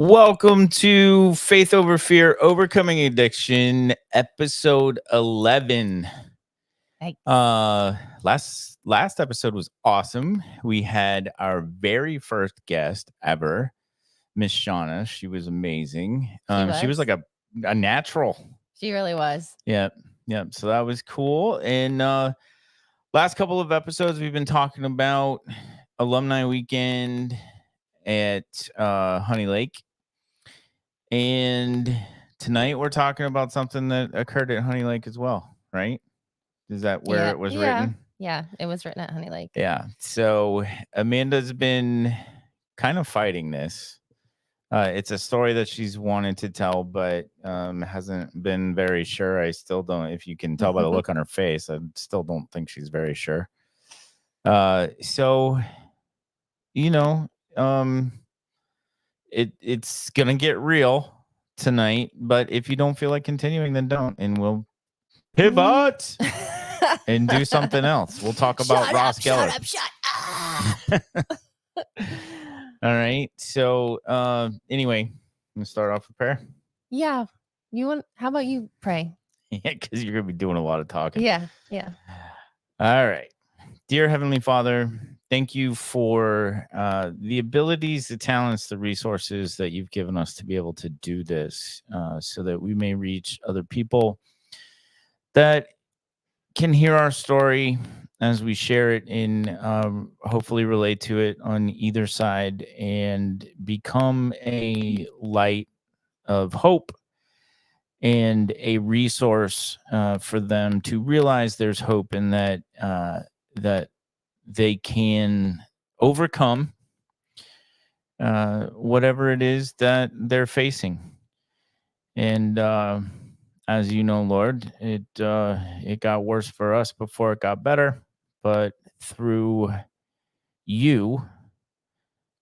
Welcome to Faith Over Fear, Overcoming Addiction, episode 11. Yikes. Last episode was awesome. We had our very first guest ever, Miss Shauna. She was amazing. She was like a natural. She really was. Yep. So that was cool. And last couple of episodes, we've been talking about alumni weekend at Honey Lake. And tonight we're talking about something that occurred at Honey Lake as well, right? Is that where it was written? Yeah, it was written at Honey Lake. Yeah. So Amanda's been kind of fighting this. It's a story that she's wanted to tell, but hasn't been very sure. I still don't, if you can tell by the look on her face, I still don't think she's very sure. So, you know, it's gonna get real tonight, but if you don't feel like continuing, then don't, and we'll pivot and do something else. We'll talk about Ross Geller. Shut up. All right. So anyway, I'm gonna start off with prayer. Yeah. How about you pray? Yeah, because you're gonna be doing a lot of talking. Yeah. All right. Dear Heavenly Father, thank you for the abilities, the talents, the resources that you've given us to be able to do this so that we may reach other people that can hear our story as we share it and hopefully relate to it on either side and become a light of hope and a resource for them to realize there's hope and that they can overcome whatever it is that they're facing. And as you know, Lord, it got worse for us before it got better, but through you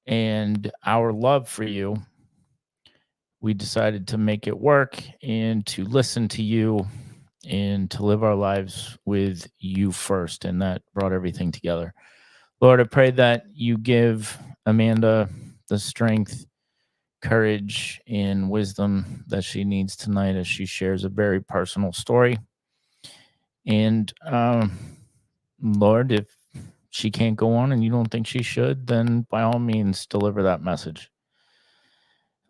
and our love for you, we decided to make it work and to listen to you and to live our lives with you first. And that brought everything together. Lord, I pray that you give Amanda the strength, courage, and wisdom that she needs tonight as she shares a very personal story. And Lord, if she can't go on and you don't think she should, then by all means, deliver that message.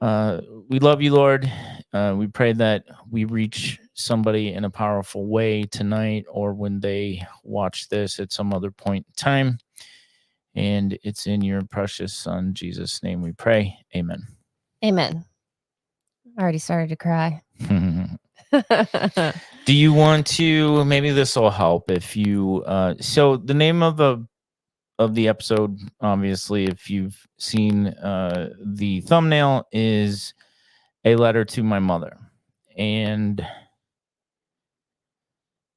We love you, Lord. We pray that we reach somebody in a powerful way tonight or when they watch this at some other point in time. And it's in your precious Son, Jesus' name we pray. Amen. Amen. I already started to cry. Do you want to, maybe this will help if you, so the name of the episode, obviously, if you've seen the thumbnail, is A Letter to My Mother. And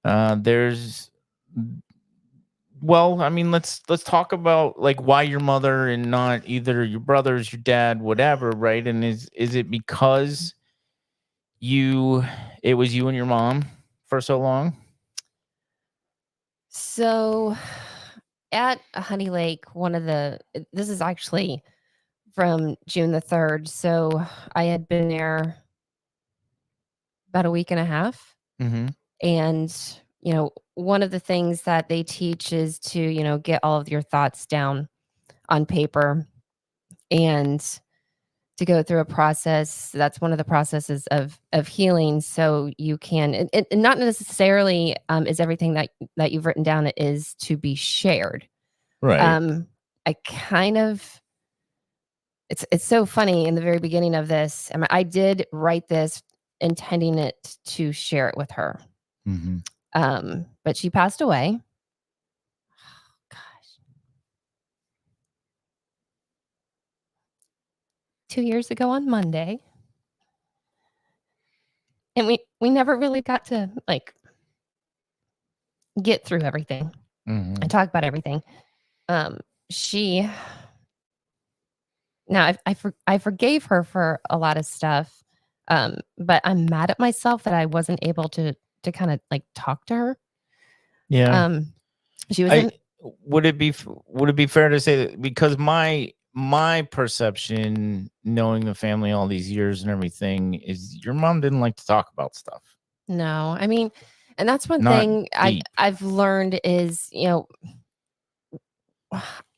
let's talk about like why your mother and not either your brothers, your dad, whatever, right? And is it because it was you and your mom for so long? So at Honey Lake, this is actually from June the 3rd. So I had been there about a week and a half. Mm-hmm. And, one of the things that they teach is to, get all of your thoughts down on paper and to go through a process. That's one of the processes of healing. So you can, and not necessarily is everything that you've written down is to be shared. Right. It's so funny in the very beginning of this. I did write this intending it to share it with her. Mm-hmm. But she passed away. Oh, gosh. 2 years ago on Monday. And we never really got to get through everything and talk about everything. I forgave her for a lot of stuff. But I'm mad at myself that I wasn't able to kind of talk to her. Yeah. She was would it be fair to say that because my my perception, knowing the family all these years and everything, is your mom didn't like to talk about stuff. No, I mean, and that's one Not thing deep. I've learned is,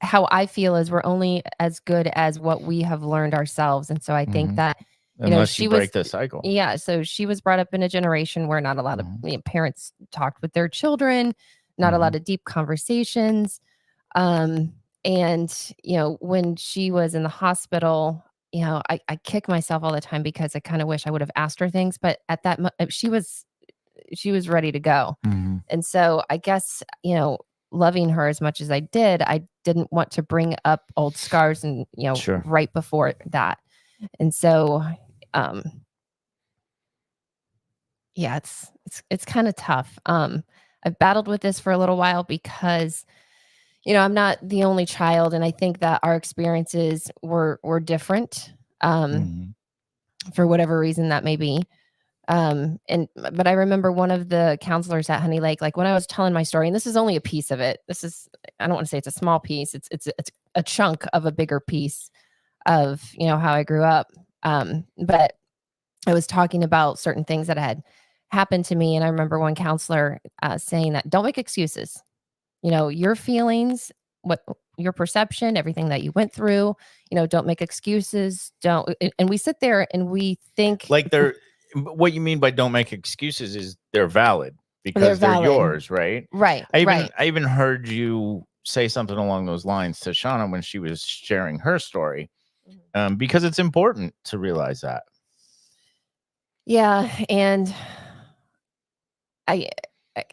how I feel is we're only as good as what we have learned ourselves. And so I think Mhm. that, Unless she you was, break the cycle. yeah, so she was brought up in a generation where not a lot of Mhm. parents talked with their children, not a lot of deep conversations. And, when she was in the hospital, I kick myself all the time because I kind of wish I would have asked her things, but at that she was ready to go. Mhm. And so I guess, loving her as much as I didn't want to bring up old scars and, Sure. right before that. And so, um, yeah, it's kind of tough. I've battled with this for a little while because, I'm not the only child, and I think that our experiences were different, Mhm. for whatever reason that may be. But I remember one of the counselors at Honey Lake, like when I was telling my story, and this is only a piece of it. I don't want to say it's a small piece. It's a chunk of a bigger piece of, how I grew up. But I was talking about certain things that had happened to me. And I remember one counselor saying that don't make excuses. Your feelings, what your perception, everything that you went through, don't make excuses. Don't. And we sit there and we think Like what you mean by don't make excuses is they're valid they're because they're valid. yours, right? Right. Right. I even heard you say something along those lines to Shauna when she was sharing her story, because it's important to realize that. Yeah, and I, I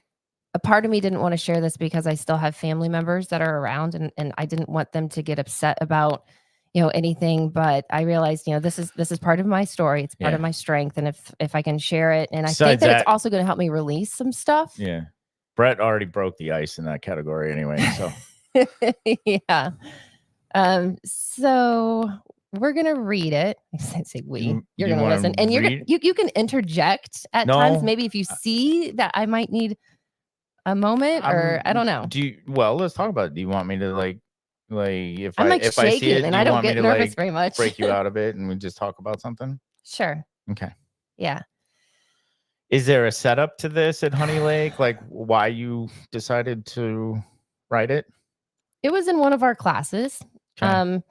a part of me didn't want to share this because I still have family members that are around, and I didn't want them to get upset about, anything, but I realized, this is part of my story. It's part of Yeah. my strength, and if I can share it, and I think Besides that it's that, also going to help me release some stuff. yeah, Brett already broke the ice in that category anyway. So Yeah. So we're gonna read it. I say we. You're you gonna want listen, to and read? you can interject at times. No, Maybe if you see that I might need a moment, or I don't know. Do you? Well, let's talk about it. Do you want me to like I'm like if I see shaking, it? and Do I you don't want me get to nervous very much. break you out of it and we just talk about something? Sure. Okay. Yeah. Is there a setup to this at Honey Lake? Like why you decided to write it? It was in one of our classes. Okay.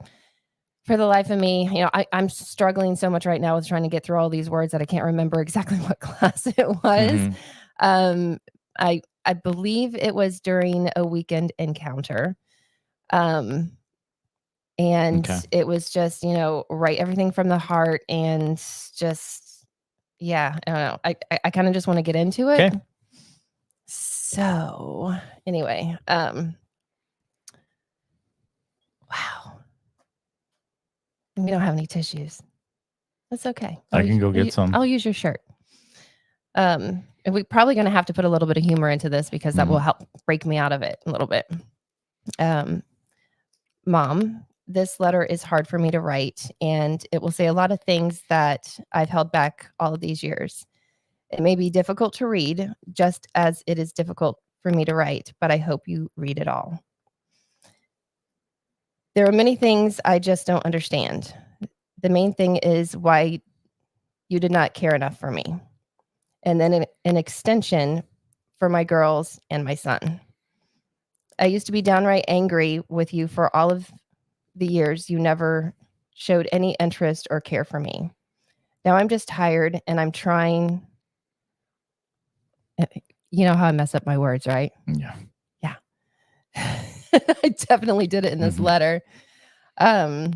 For the life of me, I'm struggling so much right now with trying to get through all these words that I can't remember exactly what class it was. Mhm. Um, I believe it was during a weekend encounter. Um, and Okay. it was just, write everything from the heart and just, yeah, I don't know. I kind of just want to get into it. Okay. So anyway, wow. We don't have any tissues. That's okay. I can go get some. I'll use your shirt. And we're probably going to have to put a little bit of humor into this because that will Mhm. help break me out of it a little bit. Mom, this letter is hard for me to write, and it will say a lot of things that I've held back all of these years. It may be difficult to read, just as it is difficult for me to write, but I hope you read it all. There are many things I just don't understand. The main thing is why you did not care enough for me. And then an extension for my girls and my son. I used to be downright angry with you for all of the years you never showed any interest or care for me. Now I'm just tired and I'm trying. You know how I mess up my words, right? Yeah. Yeah. I definitely did it in this Mhm. letter. Now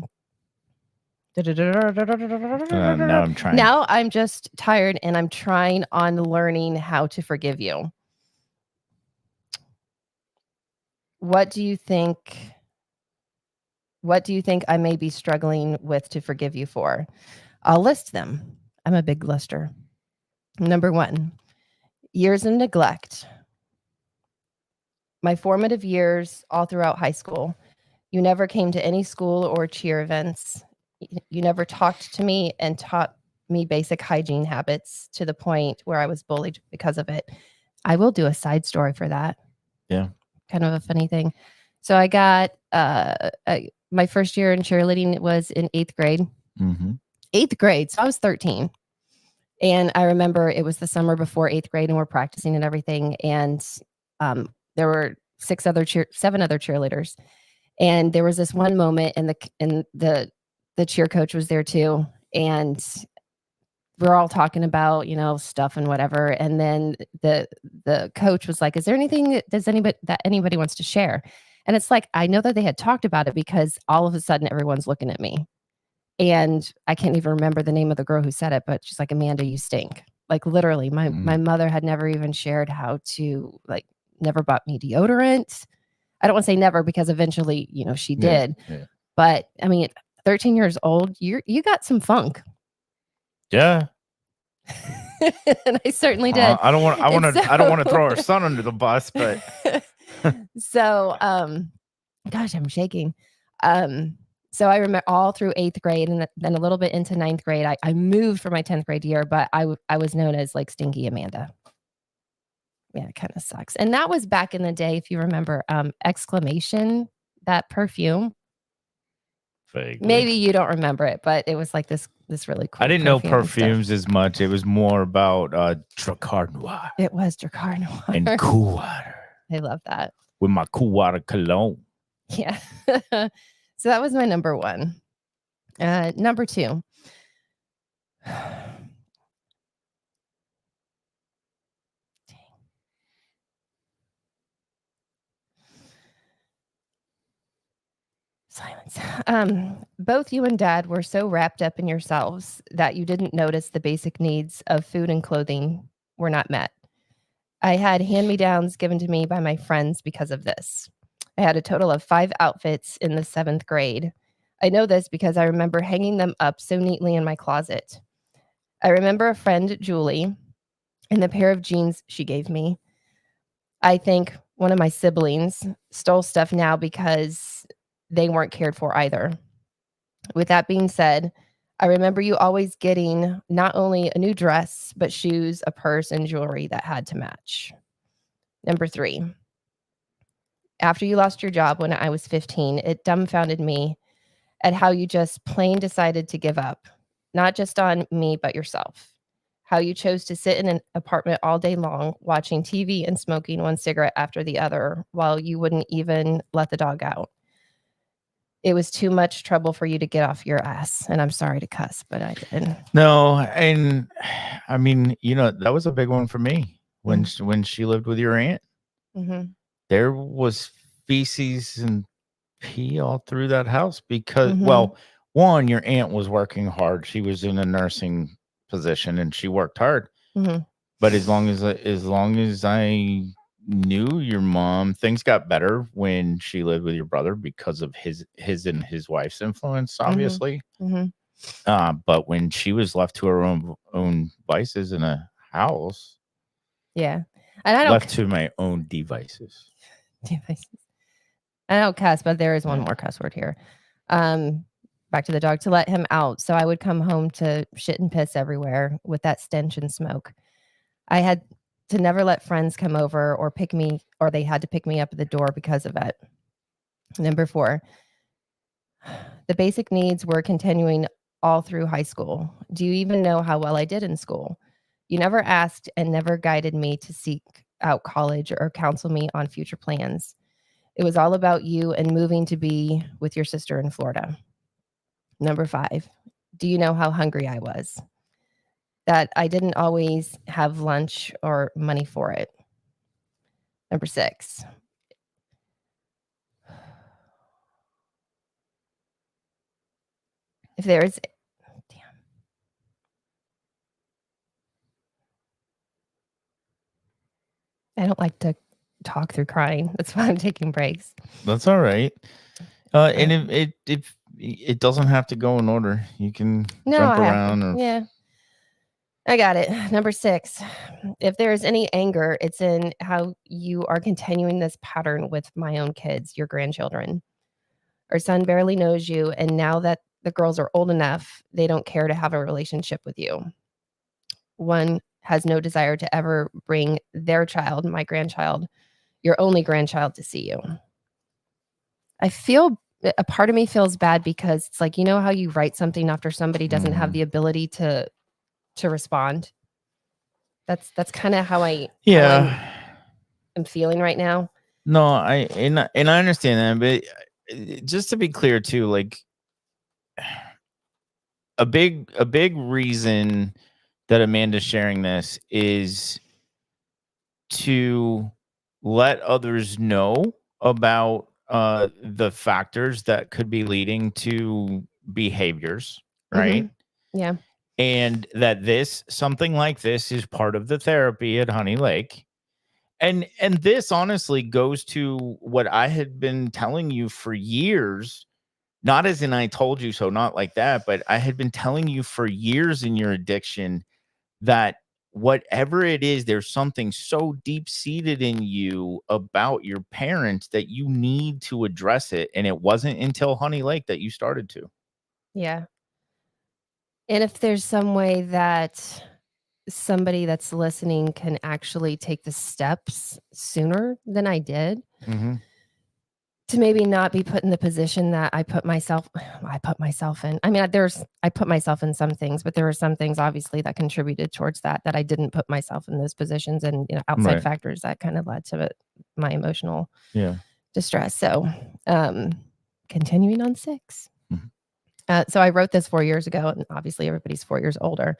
I'm trying. Now I'm just tired and I'm trying on learning how to forgive you. What do you think? What do you think I may be struggling with to forgive you for? I'll list them. I'm a big lister. Number 1, years of neglect. My formative years all throughout high school. You never came to any school or cheer events. You never talked to me and taught me basic hygiene habits to the point where I was bullied because of it. I will do a side story for that. Yeah. Kind of a funny thing. So I got my first year in cheerleading was in 8th grade. Mm-hmm. 8th grade. So I was 13. And I remember it was the summer before 8th grade and we're practicing and everything. And there were 7 other cheerleaders. And there was this one moment and the cheer coach was there too. And we're all talking about, stuff and whatever. And then the coach was like, is there anything that anybody wants to share? And it's like, I know that they had talked about it because all of a sudden everyone's looking at me. And I can't even remember the name of the girl who said it, but she's like, Amanda, you stink. Like literally, my mother had never even shared how to never bought me deodorant. I don't want to say never because eventually, she did. Yeah. But I mean, 13 years old, you got some funk. Yeah. And I certainly did. I don't want to throw our son under the bus, but so gosh, I'm shaking. So I remember all through 8th grade and then a little bit into 9th grade, I moved for my 10th grade year, but I was known as like Stinky Amanda. Yeah, it kind of sucks. And that was back in the day, if you remember, Exclamation, that perfume. Vaguely. Maybe you don't remember it, but it was like this really cool. I didn't know perfumes as much. It was more about Drakkar Noir. It was Drakkar Noir. And Cool Water. I love that. With my Cool Water cologne. Yeah. So that was my number 1. Number 2. Silence. Both you and Dad were so wrapped up in yourselves that you didn't notice the basic needs of food and clothing were not met. I had hand-me-downs given to me by my friends because of this. I had a total of 5 outfits in the 7th grade. I know this because I remember hanging them up so neatly in my closet. I remember a friend, Julie, and the pair of jeans she gave me. I think one of my siblings stole stuff now because they weren't cared for either. With that being said, I remember you always getting not only a new dress, but shoes, a purse, and jewelry that had to match. Number 3. After you lost your job when I was 15, it dumbfounded me at how you just plain decided to give up, not just on me, but yourself. How you chose to sit in an apartment all day long, watching TV and smoking one cigarette after the other while you wouldn't even let the dog out. It was too much trouble for you to get off your ass. And I'm sorry to cuss, but I did. No, and I mean, that was a big one for me when she lived with your aunt. Mm-hmm. There was feces and pee all through that house because, well, one, your aunt was working hard. She was in a nursing position and she worked hard. Mm-hmm. But as long as I knew your mom, things got better when she lived with your brother because of his and his wife's influence, obviously. Mm-hmm. But when she was left to her own vices in a house, yeah, and I don't left to my own devices. I don't cuss, but there is one more cuss word here. Back to the dog, to let him out. So I would come home to shit and piss everywhere with that stench and smoke. I had to never let friends come over or pick me, or they had to pick me up at the door because of it. Number 4, the basic needs were continuing all through high school. Do you even know how well I did in school? You never asked and never guided me to seek out college or counsel me on future plans. It was all about you and moving to be with your sister in Florida. Number 5, do you know how hungry I was? That I didn't always have lunch or money for it. Number 6, if there is, I don't like to talk through crying. That's why I'm taking breaks. That's all right. And it doesn't have to go in order. You can jump around. Yeah, I got it. Number 6, if there is any anger, it's in how you are continuing this pattern with my own kids, your grandchildren. Our son barely knows you, and now that the girls are old enough, they don't care to have a relationship with you. One has no desire to ever bring their child, my grandchild, your only grandchild, to see you. I feel a part of me feels bad because it's like, you know how you write something after somebody doesn't have Mhm. the ability to respond? That's kind of how I'm Yeah. feeling right now. No, I understand that, but just to be clear too, like a big reason that Amanda's sharing this is to let others know about the factors that could be leading to behaviors, right? Mhm. Yeah. And that this something like this is part of the therapy at Honey Lake. And this honestly goes to what I had been telling you for years, not as in I told you so, not like that, but I had been telling you for years in your addiction that whatever it is, there's something so deep seated in you about your parents that you need to address it. And it wasn't until Honey Lake that you started to. Yeah. And if there's some way that somebody that's listening can actually take the steps sooner than I did Mhm. to maybe not be put in the position that I put myself in. I mean, I put myself in some things, but there were some things obviously that contributed towards that I didn't put myself in those positions, and, outside Right. factors that kind of led to my emotional Yeah. distress. So, um, continuing on 6. Mhm. So I wrote this 4 years ago, and obviously everybody's 4 years older.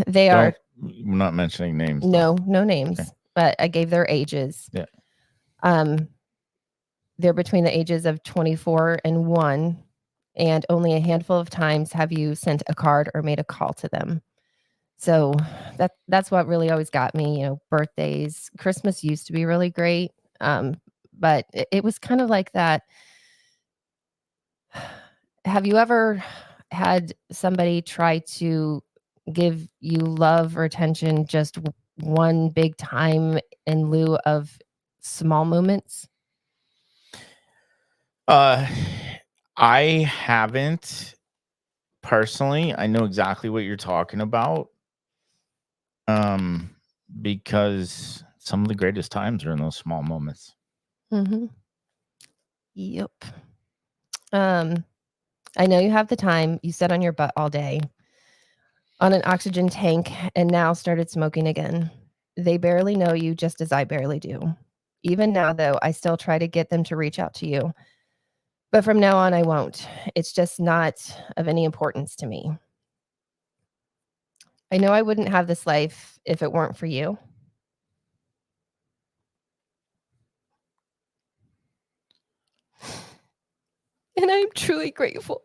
They are Don't we're not mentioning names though. no Okay. names, but I gave their ages. Yeah. Um, they're between the ages of 24 and 1, and only a handful of times have you sent a card or made a call to them. So that's what really always got me, birthdays. Christmas used to be really great, but it was kind of like that. Have you ever had somebody try to give you love or attention just one big time in lieu of small moments? Uh I haven't personally. I know exactly what you're talking about. Um because some of the greatest times are in those small moments. Mhm. Yep. Um, I know you have the time. You sit on your butt all day on an oxygen tank and now started smoking again. They barely know you just as I barely do. Even now, though, I still try to get them to reach out to you. But from now on, I won't. It's just not of any importance to me. I know I wouldn't have this life if it weren't for you. And I'm truly grateful.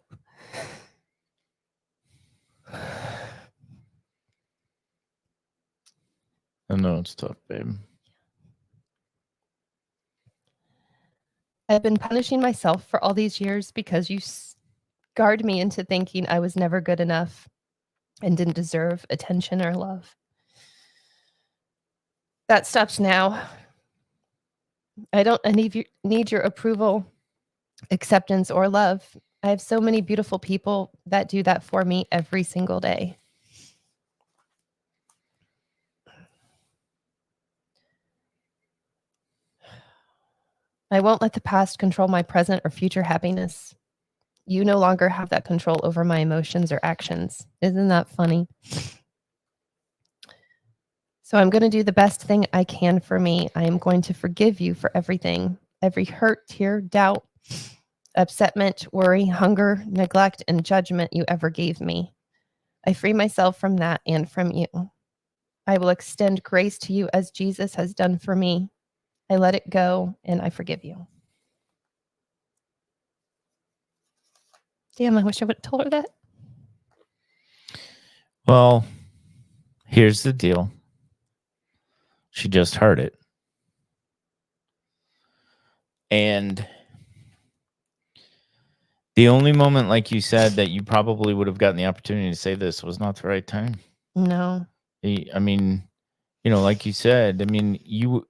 I know it's tough, babe. I've been punishing myself for all these years because you scarred me into thinking I was never good enough and didn't deserve attention or love. That stops now. I don't need your approval, acceptance, or love. I have so many beautiful people that do that for me every single day. I won't let the past control my present or future happiness. You no longer have that control over my emotions or actions. Isn't that funny? So I'm going to do the best thing I can for me. I am going to forgive you for everything, every hurt, tear, doubt, upsetment, worry, hunger, neglect, and judgment you ever gave me. I free myself from that and from you. I will extend grace to you as Jesus has done for me. I let it go and I forgive you. Damn, I wish I would have told her that. Well, here's the deal. She just heard it. And the only moment, like you said, that you probably would have gotten the opportunity to say this was not the right time. No. I mean, like you said, I mean, you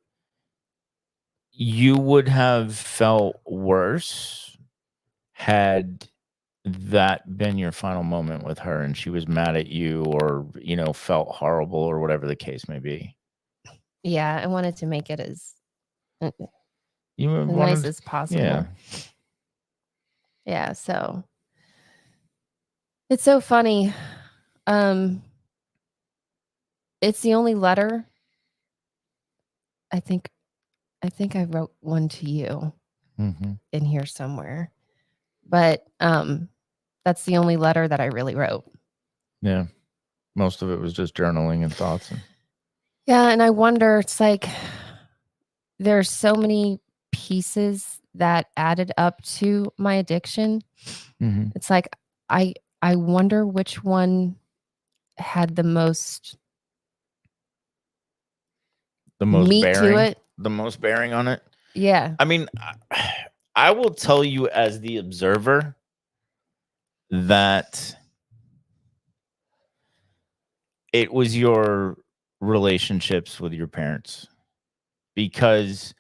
would have felt worse had that been your final moment with her and she was mad at you or, felt horrible or whatever the case may be. Yeah, I wanted to make it as You the wanted, nicest possible. yeah. Yeah, so it's so funny. Um, it's the only letter I think I wrote one to you Mm-hmm. in here somewhere. But that's the only letter that I really wrote. Yeah. Most of it was just journaling and thoughts. And, Yeah, and I wonder, it's like there's so many pieces that added up to my addiction. Mhm. It's like I wonder which one had the most meat bearing, to it. the most bearing on it. Yeah. I mean, I will tell you as the observer that it was your relationships with your parents, because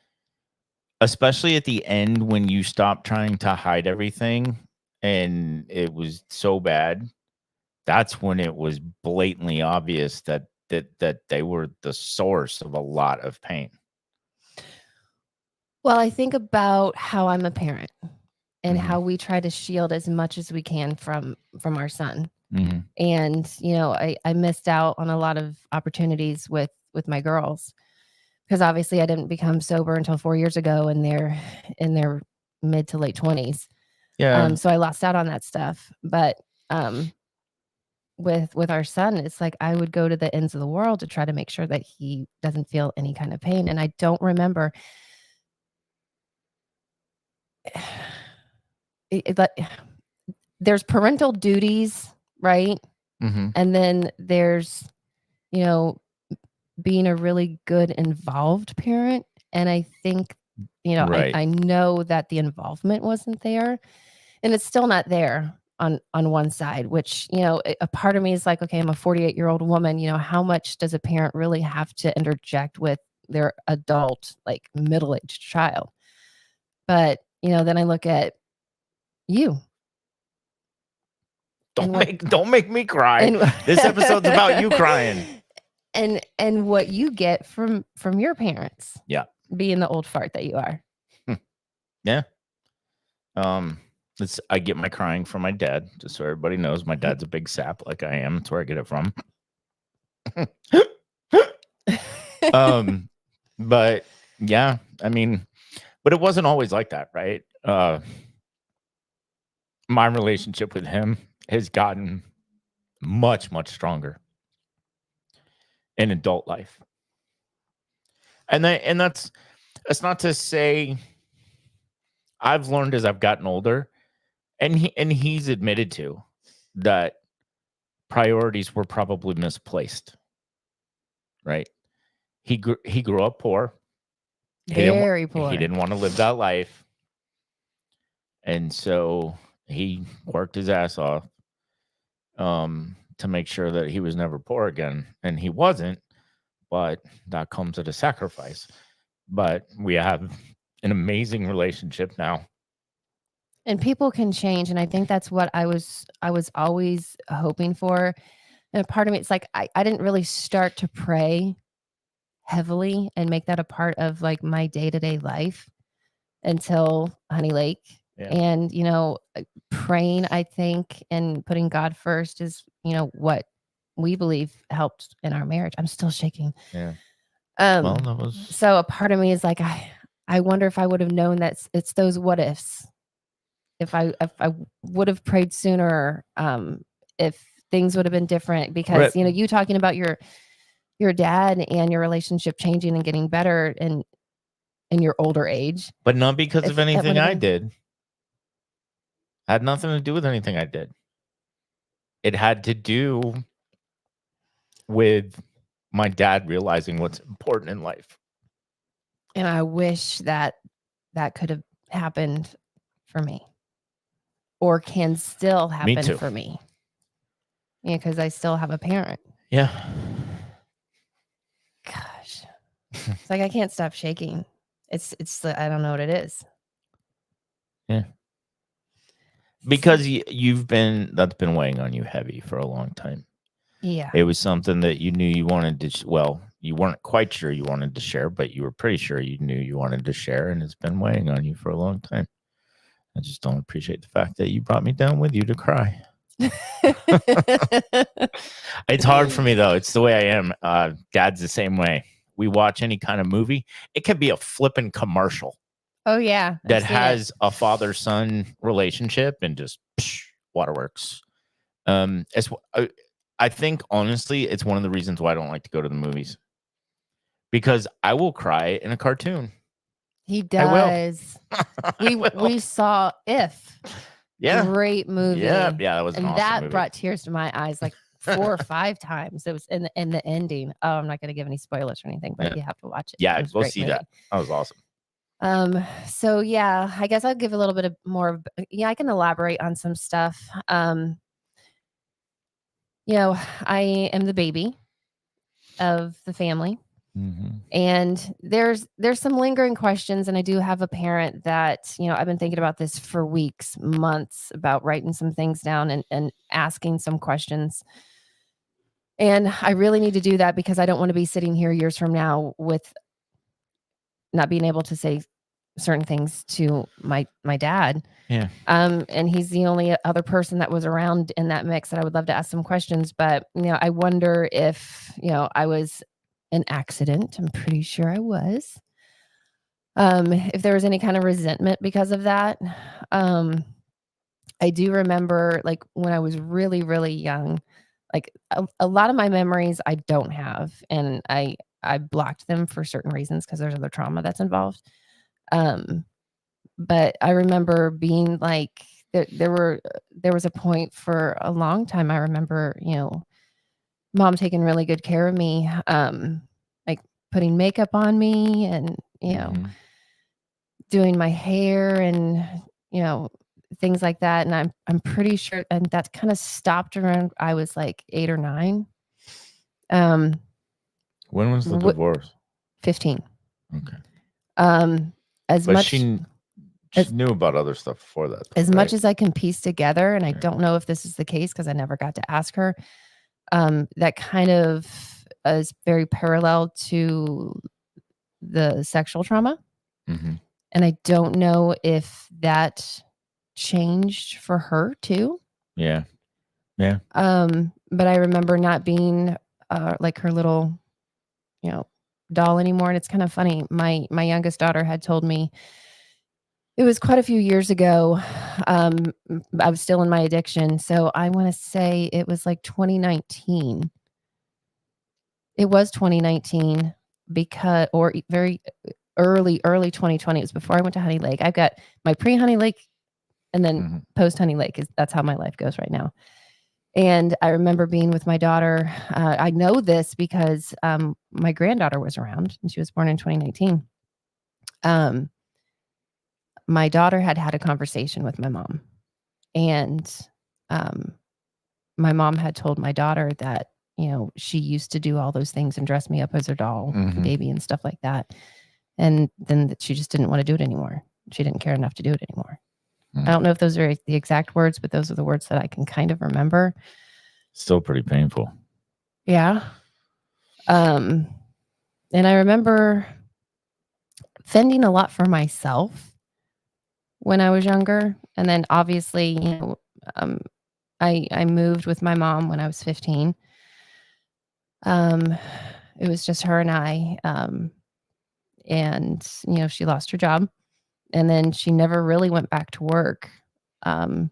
especially at the end when you stopped trying to hide everything and it was so bad, that's when it was blatantly obvious that they were the source of a lot of pain. Well, I think about how I'm a parent and Mhm. how we try to shield as much as we can from our son. Mhm. And I missed out on a lot of opportunities with my girls, because obviously I didn't become sober until 4 years ago, and they're in their mid to late 20s. Yeah. So I lost out on that stuff. But with our son, it's like I would go to the ends of the world to try to make sure that he doesn't feel any kind of pain. And I don't remember but there's parental duties, right? Mhm. And then there's, you know, being a really good involved parent. And I think, Right. I know that the involvement wasn't there, and it's still not there on one side, which, a part of me is like, okay, I'm a 48-year-old woman, how much does a parent really have to interject with their adult, like middle-aged child? But, then I look at you and what Don't make me cry. and This episode's about you crying. and what you get from your parents. Yeah. Being the old fart that you are. Yeah. I get my crying from my dad, just so everybody knows. My dad's a big sap like I am. That's where I get it from. But yeah, I mean, but it wasn't always like that, right? My relationship with him has gotten much, much stronger in adult life. And that's not to say, I've learned as I've gotten older, and he's admitted to that priorities were probably misplaced. Right? He grew up poor. Very poor. He didn't want to live that life. And so he worked his ass off to make sure that he was never poor again. And he wasn't, but that comes at a sacrifice. But we have an amazing relationship now. And people can change, and I think that's what I was always hoping for. And a part of me, it's like I didn't really start to pray heavily and make that a part of like my day-to-day life until Honey Lake. Yeah. And praying, I think, and putting God first is what we believe helped in our marriage. I'm still shaking. Yeah. So a part of me is like, I wonder if I would have known that it's those what ifs. If I would have prayed sooner, if things would have been different, because Right. you talking about your dad and your relationship changing and getting better in your older age. But not because If of that anything would've I been- did. Had nothing to do with anything I did. It had to do with my dad realizing what's important in life. And I wish that could have happened for me, or can still happen too. for me. Yeah, because I still have a parent. Yeah. Gosh, it's like I can't stop shaking. It's I don't know what it is. Yeah. Because that's been weighing on you heavy for a long time. Yeah. It was something that you knew you wanted to, you weren't quite sure you wanted to share, but you were pretty sure you knew you wanted to share, and it's been weighing on you for a long time. I just don't appreciate the fact that you brought me down with you to cry. It's hard for me though. It's the way I am. Dad's the same way. We watch any kind of movie. It could be a flippin' commercial Oh yeah, that has a father-son relationship and just waterworks. I think honestly, it's one of the reasons why I don't like to go to the movies, because I will cry in a cartoon. He I will. does. We saw If. Yeah. Great movie. Yeah, that was an and awesome that movie. brought tears to my eyes like 4 or 5 times. It was in the ending. Oh, I'm not going to give any spoilers or anything, but you have to watch it. Yeah, It was a go great see movie. that was awesome. So yeah, I guess I'll give a little bit of more. I can elaborate on some stuff. I am the baby of the family. And there's some lingering questions, and I do have a parent that, I've been thinking about this for weeks, months, about writing some things down and asking some questions. And I really need to do that because I don't want to be sitting here years from now with not being able to say certain things to my dad. Yeah. And he's the only other person that was around in that mix that I would love to ask some questions. But, I wonder if, I was an accident. I'm pretty sure I was. If there was any kind of resentment because of that. I do remember, like, when I was really, really young, like, a lot of my memories I don't have, and I blocked them for certain reasons because there's other trauma that's involved. But I remember being like, there was a point for a long time. I remember, mom taking really good care of me, like putting makeup on me and, doing my hair and, things like that. And I'm pretty sure, and that kind of stopped around I was like 8 or 9. When was the divorce? 15. Okay. As But much she knew about other stuff before that, though, as right? much as I can piece together, and I don't know if this is the case because I never got to ask her, that kind of is very parallel to the sexual trauma. And I don't know if that changed for her too. Yeah. But I remember not being like her little, doll anymore. And it's kind of funny. My youngest daughter had told me, it was quite a few years ago. I was still in my addiction. So I want to say it was like 2019. It was 2019 or very early 2020. It was before I went to Honey Lake. I've got my pre-Honey Lake and then post Honey Lake. That's how my life goes right now. And I remember being with my daughter. I know this because my granddaughter was around, and she was born in 2019. My daughter had a conversation with my mom, and my mom had told my daughter that, she used to do all those things and dress me up as her doll baby and stuff like that. And then that she just didn't want to do it anymore. She didn't care enough to do it anymore. I don't know if those are the exact words, but those are the words that I can kind of remember. Still pretty painful. Yeah. And I remember fending a lot for myself when I was younger. And then obviously, I moved with my mom when I was 15. It was just her and I. And, she lost her job, and then she never really went back to work. And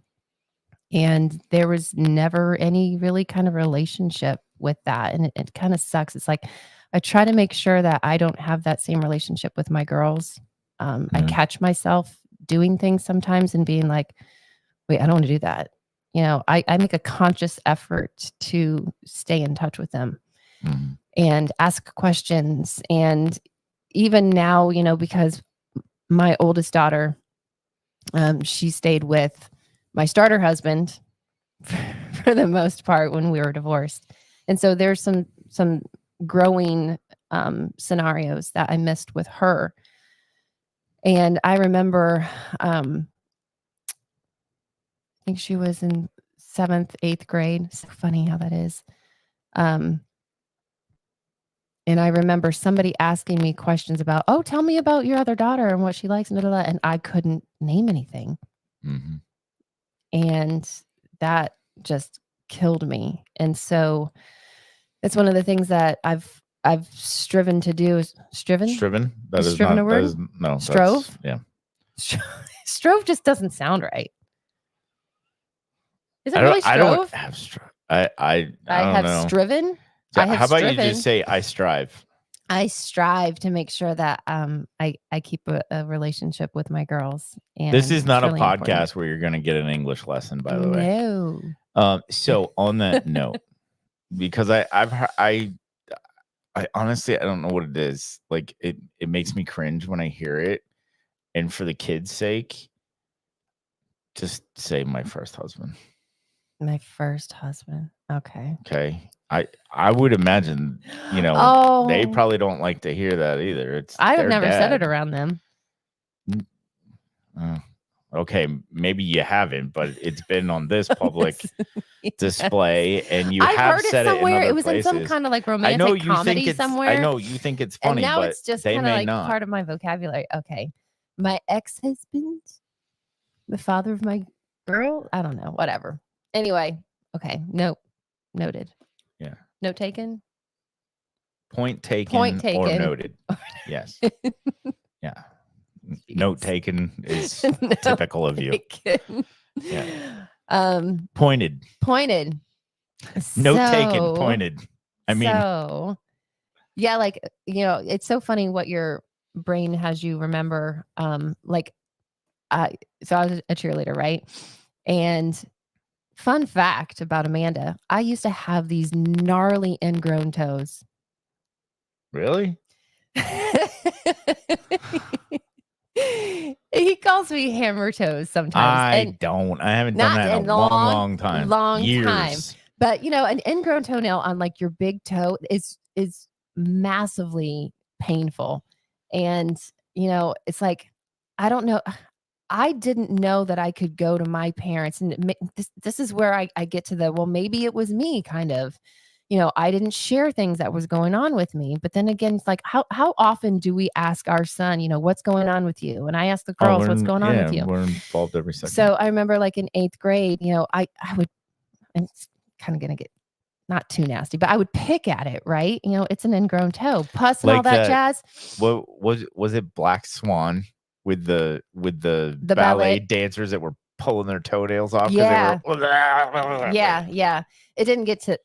there was never any really kind of relationship with that. And it kind of sucks. It's like, I try to make sure that I don't have that same relationship with my girls. I catch myself doing things sometimes and being like, wait, I don't want to do that. I make a conscious effort to stay in touch with them and ask questions. And even now, because my oldest daughter, she stayed with my starter husband for the most part when we were divorced. And so there's some growing scenarios that I missed with her. And I remember, I think she was in 7th, 8th grade. So funny how that is. And I remember somebody asking me questions about, oh, tell me about your other daughter and what she likes and and I couldn't name anything. Mm-hmm. And that just killed me. And so it's one of the things that I've striven to do. Striven? That Is is striven not a word? that is no Strove? yeah. Strove just doesn't sound right. Is it I really don't, I don't strove? have strove. I don't have know. striven. So I have how about you striven. just say I strive? I strive to make sure that I keep a relationship with my girls. And This is not it's a really podcast important. where you're going to get an English lesson, by the way. No. So on that note, because I honestly I don't know what it is. Like it makes me cringe when I hear it. And for the kids' sake, just say my first husband. My first husband. Okay. Okay. I would imagine, they Oh, probably don't like to hear that either. It's I have their never said it dad. around them. Okay, maybe you haven't, but it's been on this public Yes. display, and you I've have heard it said it in somewhere. other It was in some places. kind of like I romantic know you comedy think it's. somewhere. I know you think it's And funny, now but it's just they kind of may like not. part of my vocabulary. Okay. My ex-husband, the father of my girl. I don't know. Whatever. Anyway. Okay. Nope. Noted. Yeah. Note taken. Point taken. Point taken. Or noted. Yes. Yeah. Note taken is typical of you. Yeah. Pointed. Pointed. Note taken. Pointed. I mean, so yeah, like it's so funny what your brain has you remember. So I was a cheerleader, right? And fun fact about Amanda, I used to have these gnarly ingrown toes. Really? He calls me hammer toes sometimes. I haven't done that in a long time. Years. But an ingrown toenail on like your big toe is massively painful. And it's like, I don't know. I didn't know that I could go to my parents, and this is where I get to the, well, maybe it was me kind of. I didn't share things that was going on with me. But then again, it's like, how often do we ask our son, what's going on with you? And I ask the girls, what's going on with you? We're involved every second. So I remember like in 8th grade, I would, and it's kind of going to get not too nasty, but I would pick at it, right? It's an ingrown toe, pus and Like all that jazz. What was it Black Swan with the ballet dancers that were pulling their toenails off? Yeah. They were, yeah. It didn't get to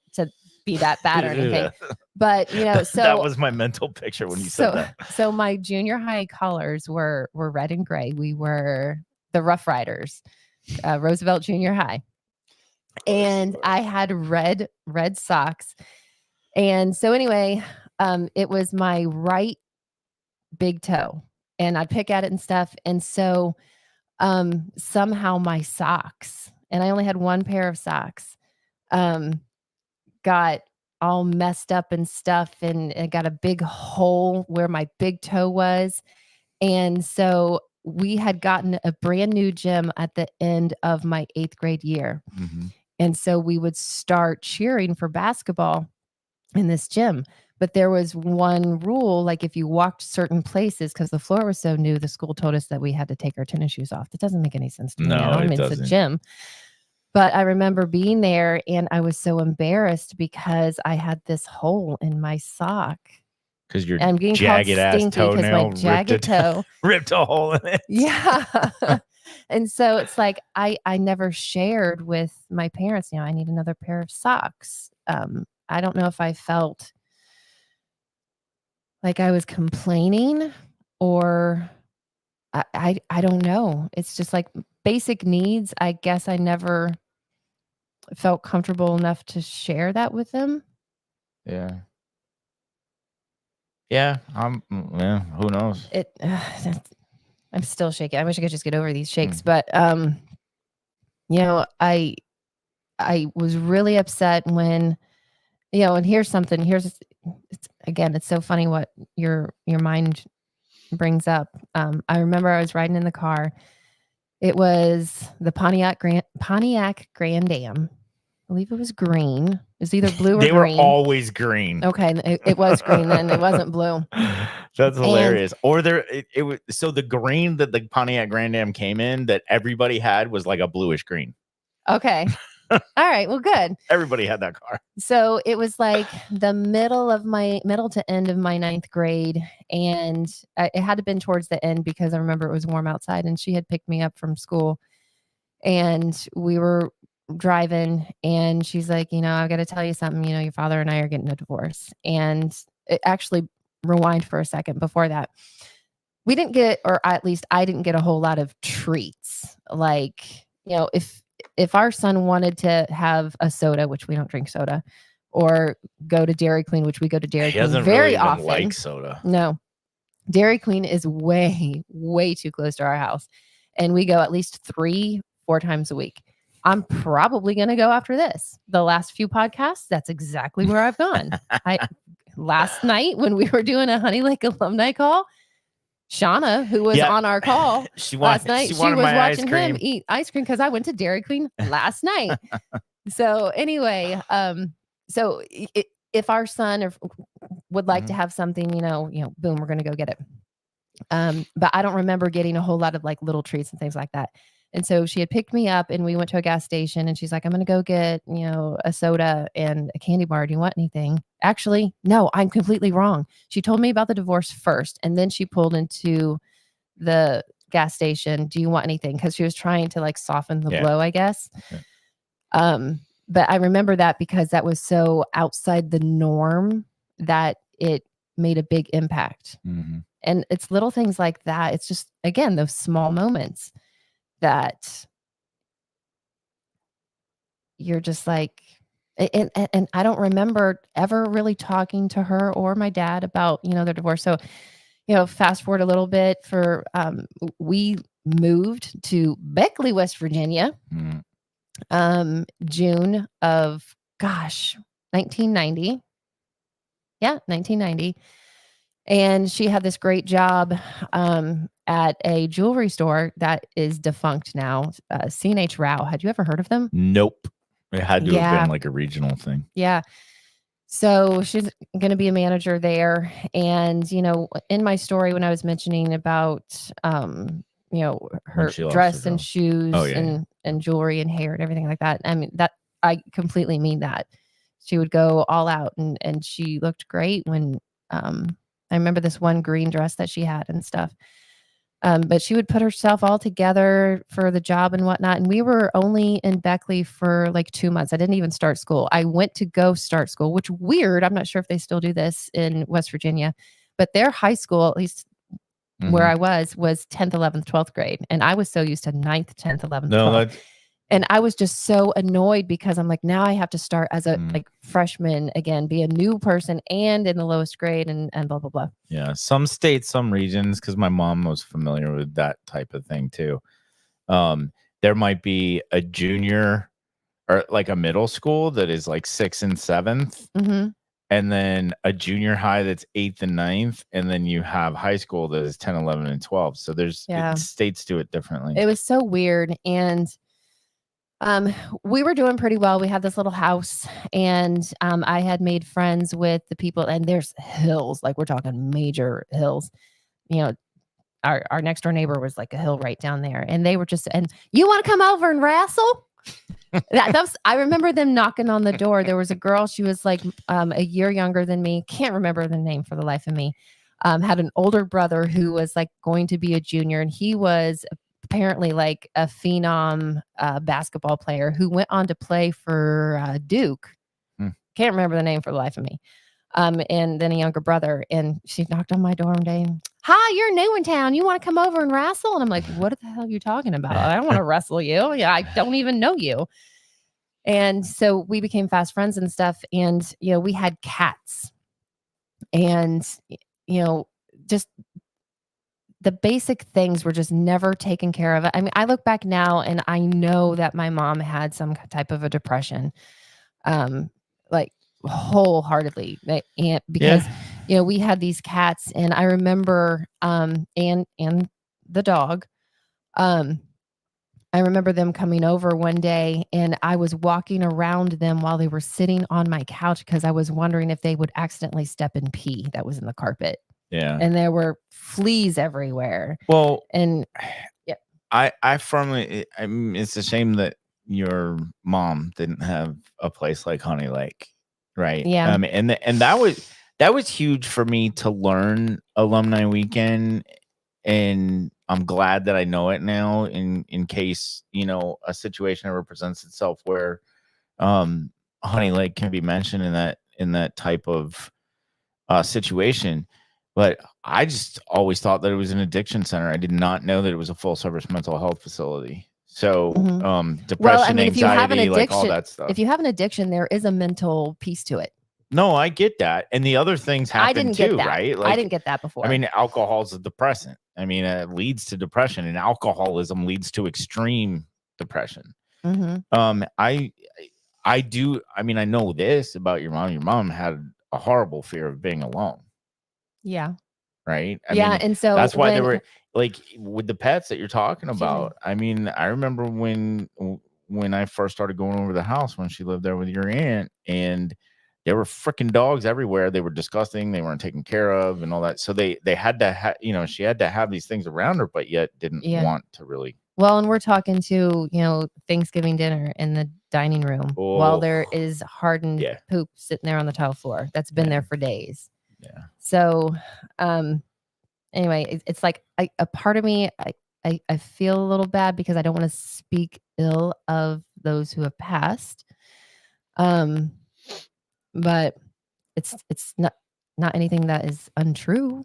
be that bad or anything. But so that was my mental picture when you said that. So my junior high colors were red and gray. We were the Rough Riders, Roosevelt Junior High. And I had red socks. And so anyway, it was my right big toe, and I'd pick at it and stuff. And so somehow my socks, and I only had one pair of socks, got all messed up and stuff, and it got a big hole where my big toe was. And so we had gotten a brand new gym at the end of my 8th grade year. Mm-hmm. And so we would start cheering for basketball in this gym. But there was one rule, like if you walked certain places, because the floor was so new, the school told us that we had to take our tennis shoes off. That doesn't make any sense to me now. I mean, it's a gym. But I remember being there, and I was so embarrassed because I had this hole in my sock. Because your jagged ass toenail my jagged toe ripped a hole in it. Yeah. And so it's like I never shared with my parents, I need another pair of socks. I don't know if I felt like I was complaining, or I don't know. It's just like basic needs. I guess I never felt comfortable enough to share that with them. Yeah. Yeah. Who knows? I'm still shaking. I wish I could just get over these shakes, but I was really upset when, and here's something. It's so funny what your mind brings up. I remember I was riding in the car. It was the Pontiac Grand Am. I believe it was green. was either blue or They were green. always green. Okay, it was green then. It wasn't blue. That's hilarious. Or it was so the green that the Pontiac Grand Am came in that everybody had was like a bluish green. Okay. All right. Well, good. Everybody had that car. So it was like the middle to end of my 9th grade. And it had to been towards the end because I remember it was warm outside and she had picked me up from school and we were driving and she's like, I've got to tell you something, your father and I are getting a divorce. And it actually rewind for a second before that. We didn't get, or at least I didn't get a whole lot of treats. Like, if our son wanted to have a soda, which we don't drink soda, or go to Dairy Queen, which we go to Dairy Queen very often. Like soda. No, Dairy Queen is way, way too close to our house. And we go at least 3-4 times a week. I'm probably going to go after this. The last few podcasts, that's exactly where I've gone. Last night when we were doing a Honey Lake alumni call, Shauna, who was on our call last night, she was watching him eat ice cream because I went to Dairy Queen last night. So anyway, so if our son would like to have something, boom, we're going to go get it. But I don't remember getting a whole lot of like little treats and things like that. And so she had picked me up and we went to a gas station and she's like, I'm going to go get, a soda and a candy bar. Do you want anything? Actually, no, I'm completely wrong. She told me about the divorce first and then she pulled into the gas station. Do you want anything? Because she was trying to like soften the blow, I guess. Okay. But I remember that because that was so outside the norm that it made a big impact. Mm-hmm. And it's little things like that. It's just, again, those small moments that you're just like, and I don't remember ever really talking to her or my dad about, their divorce. So, fast forward a little bit we moved to Beckley, West Virginia, June of, 1990. Yeah, 1990. And she had this great job at a jewelry store that is defunct now, C&H Rao. Had you ever heard of them? Nope. It had to have been like a regional thing. Yeah. So she's going to be a manager there. And, in my story, when I was mentioning about, her dress and shoes and jewelry and hair and everything like that. I mean, that I completely mean that. She would go all out and she looked great when, I remember this one green dress that she had and stuff. But she would put herself all together for the job and whatnot. And we were only in Beckley for like 2 months. I didn't even start school. I went to go start school, which weird. I'm not sure if they still do this in West Virginia, but their high school, at least where I was 10th, 11th, 12th grade. And I was so used to 9th, 10th, 11th, 12th. And I was just so annoyed because I'm like, now I have to start as a like freshman again, be a new person and in the lowest grade and blah, blah, blah. Yeah. Some states, some regions, because my mom was familiar with that type of thing too. There might be a junior or like a middle school that is like 6th and 7th. Mm-hmm. And then a junior high that's 8th and 9th. And then you have high school that is 10, 11, and 12. So states do it differently. It was so weird. And we were doing pretty well. We had this little house and I had made friends with the people and there's hills, like we're talking major hills. Our next door neighbor was like a hill right down there and they were just, and you want to come over and wrestle? I remember them knocking on the door. There was a girl, she was like a year younger than me. Can't remember the name for the life of me. Had an older brother who was like going to be a junior and he was apparently like a phenom basketball player who went on to play for Duke. Can't remember the name for the life of me. And then a younger brother. And she knocked on my door one day. Hi, you're new in town. You want to come over and wrestle? And I'm like, what the hell are you talking about? I don't want to wrestle you. Yeah, I don't even know you. And so we became fast friends and stuff. And, we had cats. And, just the basic things were just never taken care of. I mean, I look back now and I know that my mom had some type of a depression, like wholeheartedly. And because, we had these cats and I remember, and the dog, I remember them coming over one day and I was walking around them while they were sitting on my couch because I was wondering if they would accidentally step in pee that was in the carpet. Yeah. And there were fleas everywhere. Well, And yeah. I firmly, I mean, it's a shame that your mom didn't have a place like Honey Lake, right? Yeah. And that was huge for me to learn alumni weekend, and I'm glad that I know it now in case, a situation ever presents itself where Honey Lake can be mentioned in that type of situation. But I just always thought that it was an addiction center. I did not know that it was a full service mental health facility. So Mhm. depression, if you have an anxiety, like all addiction, that stuff. if you have an addiction, there is a mental piece to it. No, I get that. And the other things I happen didn't get too, that. right? I didn't get that before. I mean, alcohol is a depressant. I mean, it leads to depression, and alcoholism leads to extreme depression. Mhm. I do. I mean, I know this about your mom. Your mom had a horrible fear of being alone, Yeah. right? I Yeah, mean, and so that's why there when were like with the pets that you're talking Excuse me. about. I mean, I remember when I first started going over the house when she lived there with your aunt, and there were freaking dogs everywhere. They were disgusting. They weren't taken care of, and all that. So they had to have, she had to have these things around her, but yet didn't Yeah. want to really. Well, and we're talking to, Thanksgiving dinner in the dining room while there Oh, is hardened yeah, poop sitting there on the tile floor that's been yeah, there for days. yeah. So, anyway, it's like a part of me, I feel a little bad because I don't want to speak ill of those who have passed. But it's not anything that is untrue.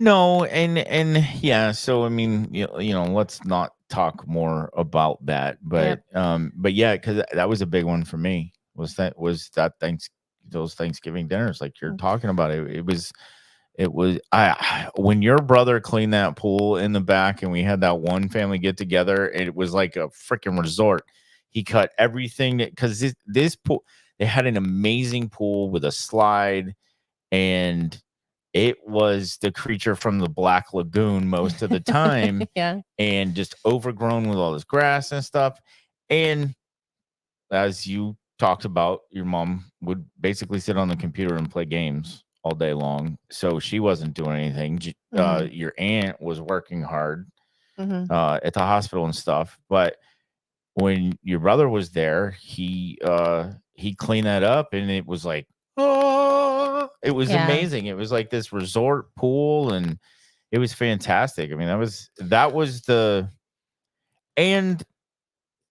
No, and yeah, so I mean, let's not talk more about that, Yep. but yeah, because that was a big one for me. Was that those Thanksgiving dinners like you're talking about? It was I when your brother cleaned that pool in the back and we had that one family get together, it was like a freaking resort. He cut everything because this pool, they had an amazing pool with a slide, and it was the creature from the Black Lagoon most of the time, Yeah. and just overgrown with all this grass and stuff. And as you talked about, your mom would basically sit on the computer and play games all day long. So she wasn't doing anything. Mhm. Your aunt was working hard Mhm. at the hospital and stuff. But when your brother was there, he cleaned that up, and it was like, oh, it was Yeah. amazing. It was like this resort pool, and it was fantastic. I mean, that was the and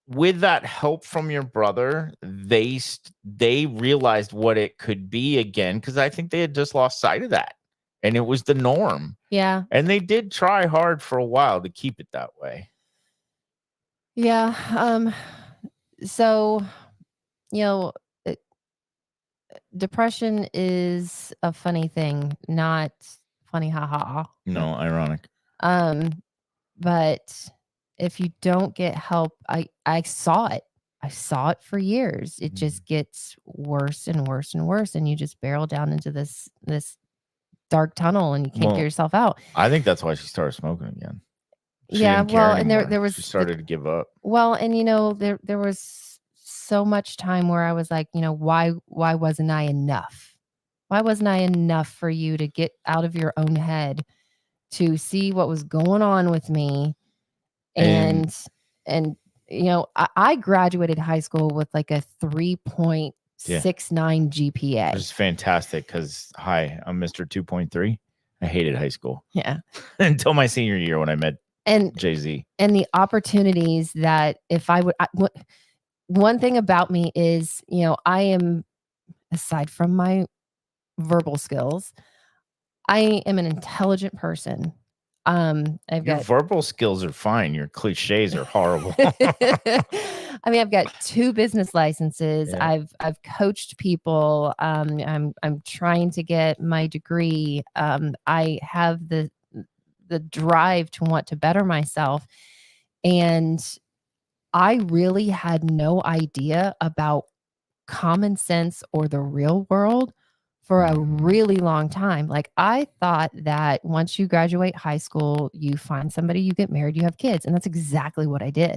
with that help from your brother, they realized what it could be again, because I think they had just lost sight of that, and it was the norm. Yeah. And they did try hard for a while to keep it that way. Yeah. So, you know, uh, depression is a funny thing, not funny, haha. No, ironic. Um, but if you don't get help, I saw it. I saw it for years. It Mm. just gets worse and worse and worse, and you just barrel down into this dark tunnel, and you can't get Well, yourself out. I think that's why she started smoking again. She Yeah, didn't care well, and anymore. there was She started to give up. well, and there was so much time where I was like, why wasn't I enough? Why wasn't I enough for you to get out of your own head to see what was going on with me? And And I graduated high school with like a 3.69 GPA. which is fantastic because, hi, I'm Mr. 2.3. I hated high school Yeah. until my senior year when I met And Jay-Z. and the opportunities that if I would one thing about me is, I am, aside from my verbal skills, I am an intelligent person. I've Your got verbal skills are fine. Your cliches are horrible. I mean, I've got 2 business licenses. Yeah. I've coached people. I'm trying to get my degree. I have the drive to want to better myself, and I really had no idea about common sense or the real world for a really long time. Like, I thought that once you graduate high school, you find somebody, you get married, you have kids, and that's exactly what I did.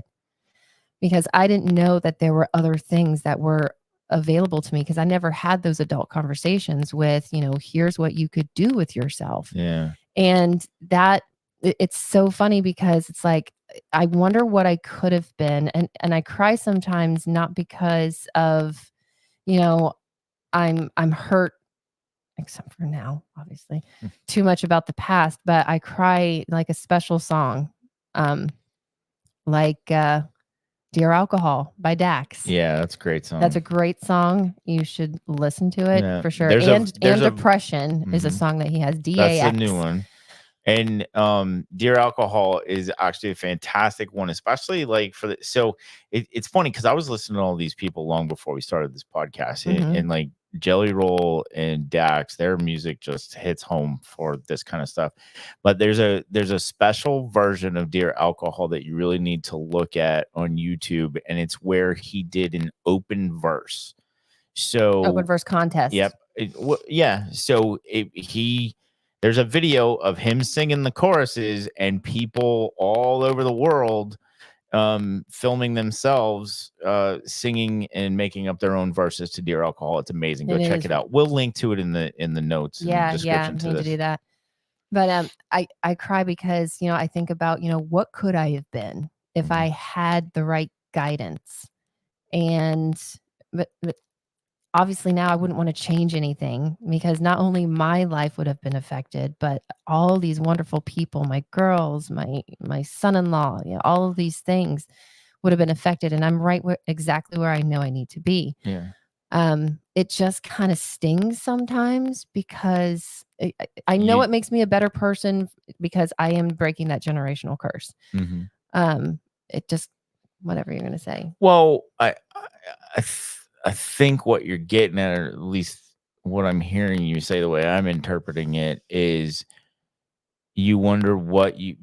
because I didn't know that there were other things that were available to me, because I never had those adult conversations with, here's what you could do with yourself. Yeah. And that it's so funny, because it's like I wonder what I could have been, and I cry sometimes, not because of, you know, I'm hurt, except for now, obviously, Mm. too much about the past, but I cry like a special song, um, like Dear Alcohol by Dax. Yeah, that's a great That's a song. great song. You should listen to it Yeah. for sure. There's And a Depression is a mhm. song that he has, That's the new DAX. one. And Dear Alcohol is actually a fantastic one, especially like for the so it's funny because I was listening to all these people long before we started this podcast, Mhm. and like Jelly Roll and Dax, their music just hits home for this kind of stuff. But there's a special version of Dear Alcohol that you really need to look at on YouTube, and it's where he did an open verse. So Open verse contest. yep. Yeah. So there's a video of him singing the choruses and people all over the world filming themselves singing and making up their own verses to Dear Alcohol. It's amazing. Go It check is. it out. We'll link to it in the notes and Yeah, description to need to this. do that. But I cry because, I think about, what could I have been if I had the right guidance? And but obviously now I wouldn't want to change anything, because not only my life would have been affected, but all these wonderful people, my girls, my son-in-law, all of these things would have been affected, and I'm exactly where I know I need to be. Yeah. It just kind of stings sometimes, because I know it makes me a better person, because I am breaking that generational curse. Mhm. It just, whatever you're going to say. Well, I think what you're getting at, or at least what I'm hearing you say, the way I'm interpreting it, is you wonder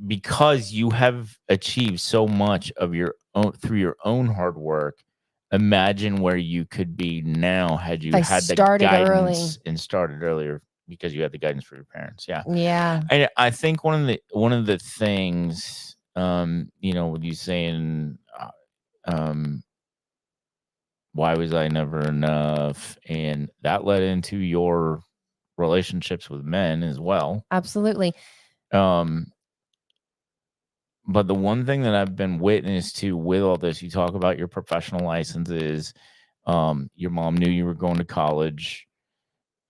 because you have achieved so much of your own through your own hard work. Imagine where you could be now had you I had the started early. guidance and started earlier, because you had the guidance for your parents. Yeah. Yeah. And I think one of the things, with you saying, um, why was I never enough? And that led into your relationships with men as well. Absolutely. Um, but the one thing that I've been witness to with all this, you talk about your professional licenses, your mom knew you were going to college,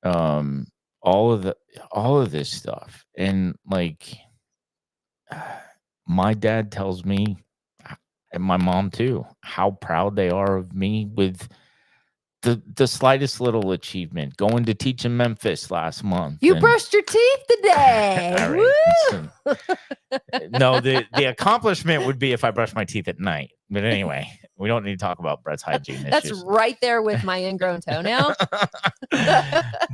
um, all of this stuff. And like my dad tells me, and my mom too, how proud they are of me with the slightest little achievement, going to teach in Memphis last month. You brushed your teeth today. All right. No, the accomplishment would be if I brushed my teeth at night. But anyway, we don't need to talk about Brett's hygiene That's issues. right there with my ingrown toenail.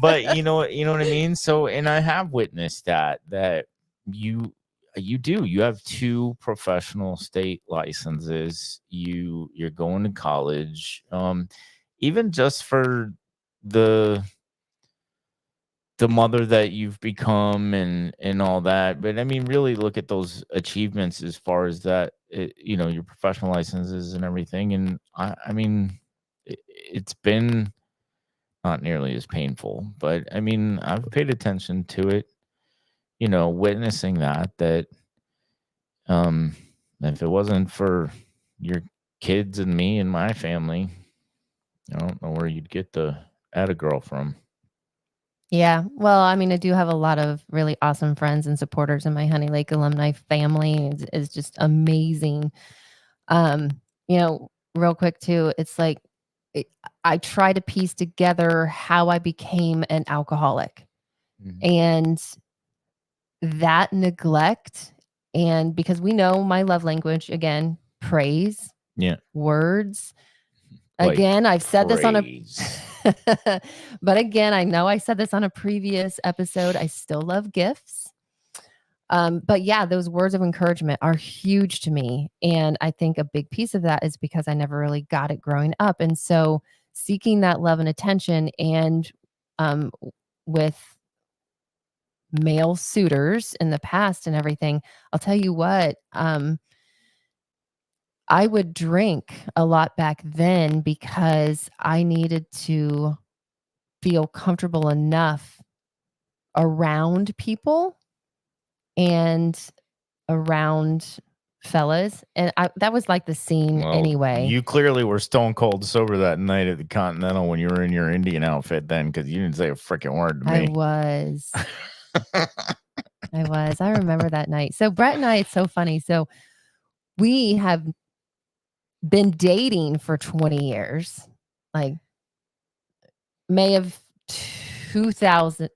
But you know what I mean? So, and I have witnessed that you have 2 professional state licenses. You're going to college. Even just for the mother that you've become and all that. But I mean, really look at those achievements as far as that, your professional licenses and everything. And I mean, it's been not nearly as painful, but I mean, I've paid attention to it, witnessing that, um, if it wasn't for your kids and me and my family, I don't know where you'd get the atta girl from. Yeah. Well, I mean, I do have a lot of really awesome friends and supporters in my Honey Lake alumni family. Is just amazing. Um, real quick too, it's like I try to piece together how I became an alcoholic, and that neglect, and because we know my love language, again, praise, words. Again, I've said this on a but again, I know I said this on a previous episode. I still love gifts. But yeah, those words of encouragement are huge to me. And I think a big piece of that is because I never really got it growing up. And so seeking that love and attention, and with male suitors in the past and everything, I'll tell you what, I would drink a lot back then because I needed to feel comfortable enough around people and around fellas, and that was like the scene Well, anyway. you clearly were stone cold sober that night at the Continental when you were in your Indian outfit then, because you didn't say a freaking word to I me. was. I was. I remember that night. So Brett and I, it's so funny. So we have been dating for 20 years. Like May of 2000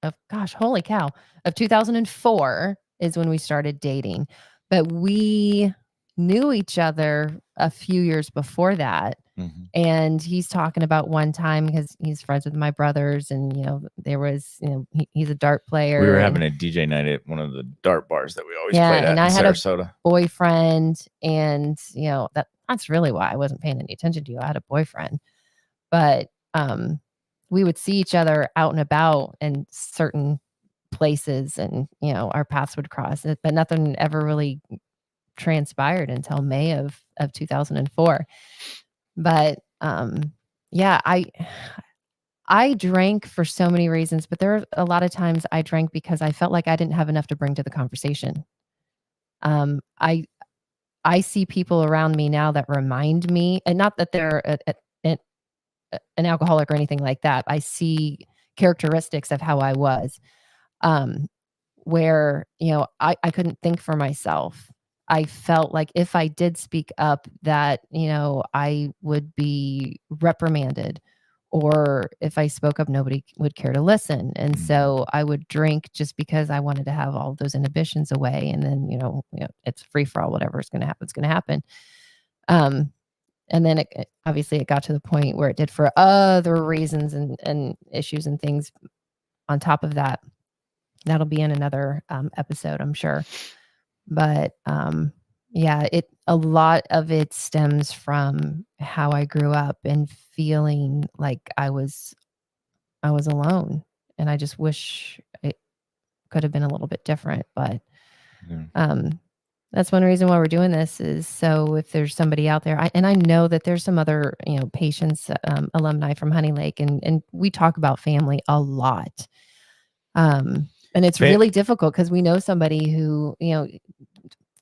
of gosh, holy cow, of 2004 is when we started dating. But we knew each other a few years before that. Mhm. And he's talking about one time because he's friends with my brothers, and there was, he's a dart player. We were and having a DJ night at one of the dart bars that we always Yeah, played at and in I had a Sarasota. boyfriend, and that's really why I wasn't paying any attention to you. I had a boyfriend, but we would see each other out and about in certain places, and our paths would cross, but nothing ever really transpired until May of 2004. But yeah, I drank for so many reasons, but there are a lot of times I drank because I felt like I didn't have enough to bring to the conversation. Um, I I see people around me now that remind me, and not that they're an alcoholic or anything like that. I see characteristics of how I was, um, where I couldn't think for myself. I felt like if I did speak up, that I would be reprimanded, or if I spoke up, nobody would care to listen. And so I would drink just because I wanted to have all those inhibitions away. And then it's free for all. Whatever is going to happen, it's going to happen. And then obviously it got to the point where it did for other reasons and issues and things on top of that. That'll be in another episode, I'm sure. But yeah, a lot of it stems from how I grew up and feeling like I was alone, and I just wish it could have been a little bit different. But that's one reason why we're doing this, is so if there's somebody out there, and I know that there's some other patients, alumni from Honey Lake, and we talk about family a lot. And it's really difficult because we know somebody who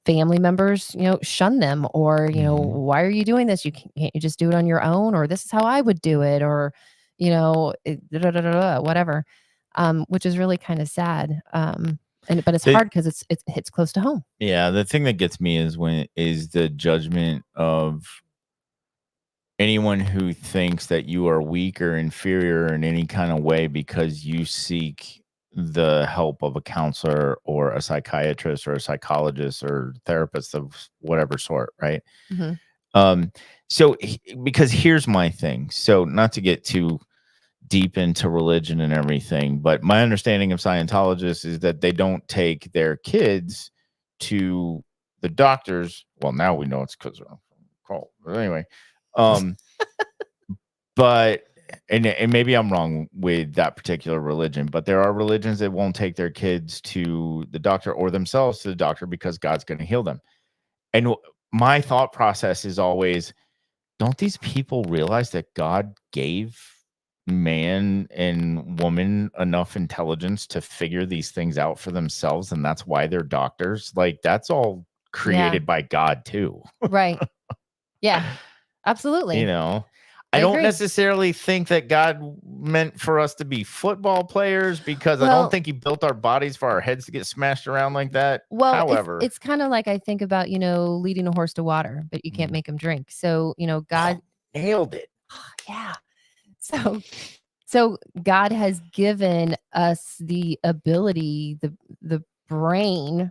family members shun them, or why are you doing this? Can't you just do it on your own? Or this is how I would do it, or whatever, which is really kind of sad. But it's hard because it hits close to home. Yeah, the thing that gets me is the judgment of anyone who thinks that you are weak or inferior in any kind of way because you seek the help of a counselor or a psychiatrist or a psychologist or therapist of whatever sort, right? So because here's my thing. So not to get too deep into religion and everything, but my understanding of Scientologists is that they don't take their kids to the doctors. Well, now we know it's because of cult. But anyway, but and maybe I'm wrong with that particular religion, but there are religions that won't take their kids to the doctor or themselves to the doctor because God's going to heal them. And my thought process is always, don't these people realize that God gave man and woman enough intelligence to figure these things out for themselves, and that's why they're doctors? Like, that's all created by God too. Right. Yeah, absolutely. I don't necessarily think that God meant for us to be football players, because I don't think he built our bodies for our heads to get smashed around like that. Well, However, it's kind of like I think about, leading a horse to water, but you can't make him drink. So, God nailed it. Yeah. So God has given us the ability, the brain,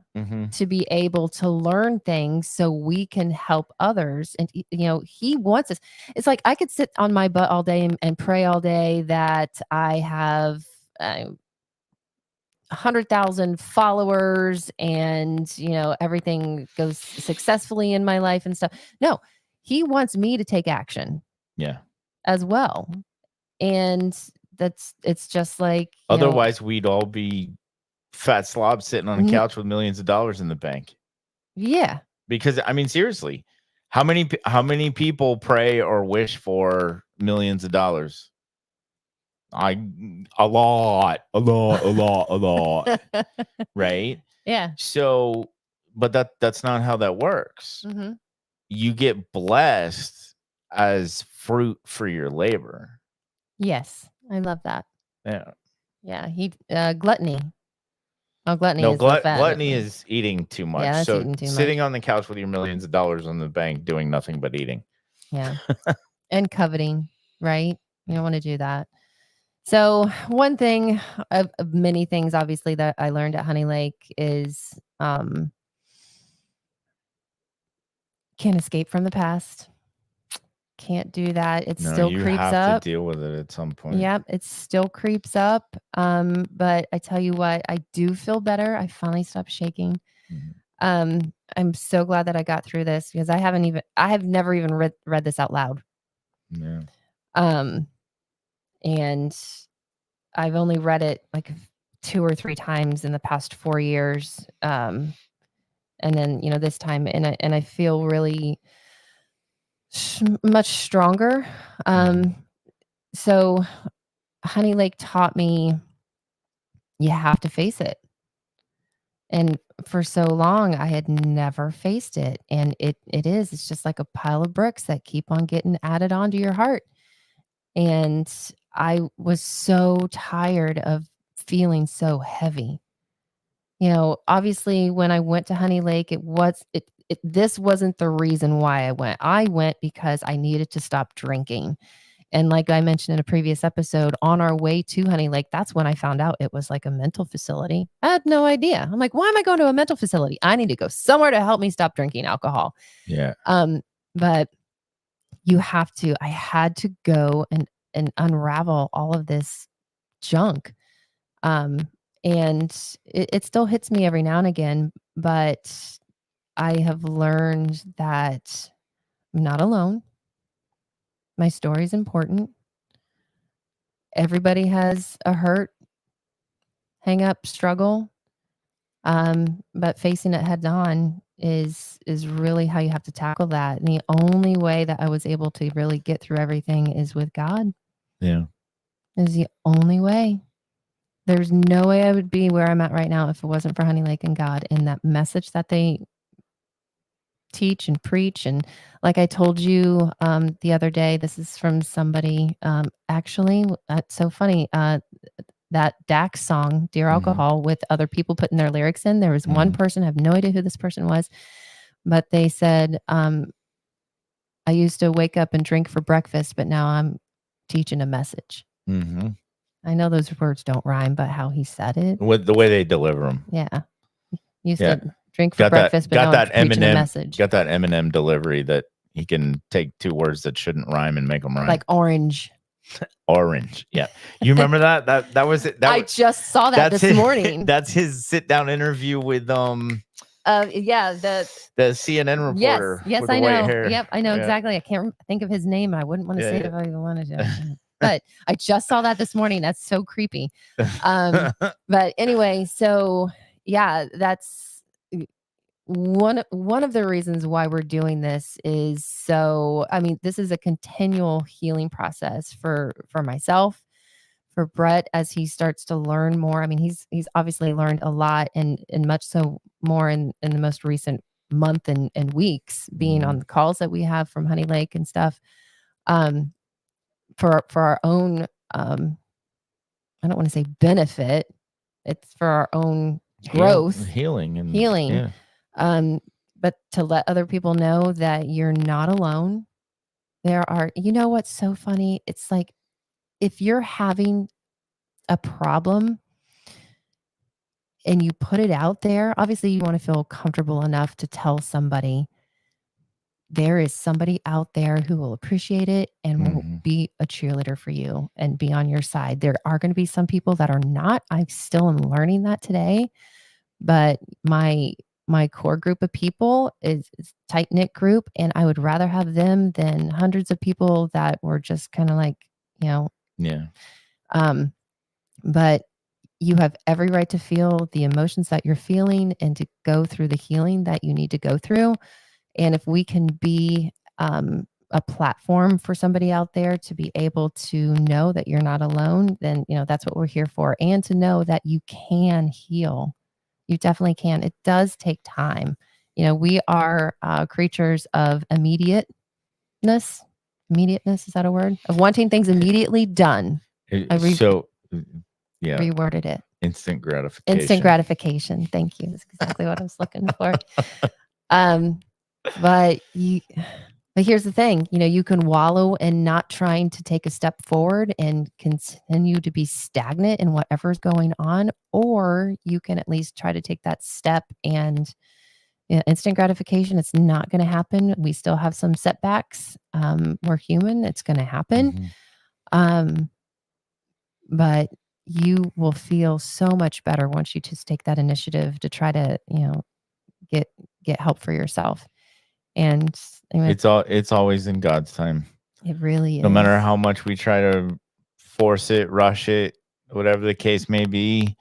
to be able to learn things so we can help others. And he wants us. It's like I could sit on my butt all day and pray all day that I have 100,000 followers and everything goes successfully in my life and stuff. No, he wants me to take action. Yeah. As well. And it's just like otherwise we'd all be fat slobs sitting on a couch with millions of dollars in the bank. Yeah. Because I mean, seriously, How many people pray or wish for millions of dollars? A lot, right? Yeah. So, but that's not how that works. Hmm. You get blessed as fruit for your labor. Yes, I love that. Yeah. Yeah, gluttony. Oh, gluttony No, is the fat. gluttony is eating too much. Yeah, that's So eating too much. sitting on the couch with your millions of dollars in the bank doing nothing but eating. Yeah. And coveting, right? You don't want to do that. So one thing of many things, obviously, that I learned at Honey Lake is can't escape from the past. Can't do that. It No, still you creeps have up. to deal with it at some point. Yep, it still creeps up. But I tell you what, I do feel better. I finally stopped shaking. Mhm. I'm so glad that I got through this because I have never even read this out loud. Yeah. And I've only read it like 2 or 3 times in the past 4 years. And then, this time, and I feel really much stronger. So Honey Lake taught me you have to face it. And for so long, I had never faced it. And it's just like a pile of bricks that keep on getting added onto your heart. And I was so tired of feeling so heavy. Obviously, when I went to Honey Lake, this wasn't the reason why I went. I went because I needed to stop drinking. And like I mentioned in a previous episode, on our way to Honey Lake, that's when I found out it was like a mental facility. I had no idea. I'm like, why am I going to a mental facility? I need to go somewhere to help me stop drinking alcohol. Yeah. But I had to go and unravel all of this junk. And it still hits me every now and again, but I have learned that I'm not alone. My story is important. Everybody has a hurt, hang up, struggle. But facing it head on is really how you have to tackle that. And the only way that I was able to really get through everything is with God. Yeah. Is the only way. There's no way I would be where I'm at right now if it wasn't for Honey Lake and God and that message that they teach and preach. And like I told you the other day, this is from somebody, actually, that's so funny. That Dax song, Dear Alcohol, with other people putting their lyrics in. There was one person, I have no idea who this person was, but they said, I used to wake up and drink for breakfast, but now I'm teaching a message. Mm-hmm. I know those words don't rhyme, but how he said it. With the way they deliver them. Yeah. Used to drink for breakfast, but now I'm preaching a message. Got that Eminem delivery that he can take 2 words that shouldn't rhyme and make them rhyme. Like orange. Orange. Yeah. You remember that? That was it. I just saw that this morning. That's his sit down interview with yeah, the CNN reporter. Yes, with I the know. white hair. Yep, I know exactly. I can't think of his name. I wouldn't want to say it if I even wanted to. But I just saw that this morning. That's so creepy. But anyway, so yeah, that's one of the reasons why we're doing this is this is a continual healing process for myself, for Brett, as he starts to learn more. I mean, he's obviously learned a lot and much so more in the most recent month and weeks being on the calls that we have from Honey Lake and stuff. For our own, I don't want to say benefit. It's for our own growth, healing. Yeah. But to let other people know that you're not alone. What's so funny? It's like, if you're having a problem and you put it out there, obviously you want to feel comfortable enough to tell somebody. There is somebody out there who will appreciate it and will be a cheerleader for you and be on your side. There are going to be some people that are not. I still am learning that today, but my core group of people is tight-knit group, and I would rather have them than hundreds of people that were just kind of like, Yeah. But you have every right to feel the emotions that you're feeling and to go through the healing that you need to go through. And if we can be a platform for somebody out there to be able to know that you're not alone, then, that's what we're here for. And to know that you can heal. You definitely can. It does take time. We are creatures of immediateness. Immediateness, is that a word? Of wanting things immediately done. Yeah, Reworded it. instant gratification. Instant gratification. Thank you. That's exactly what I was looking for. But here's the thing, you can wallow in not trying to take a step forward and continue to be stagnant in whatever's going on, or you can at least try to take that step. And instant gratification, it's not going to happen. We still have some setbacks. We're human. It's going to happen. But you will feel so much better once you just take that initiative to try to, get help for yourself. And it's always in God's time. It really is. No matter how much we try to force it, rush it, whatever the case may be,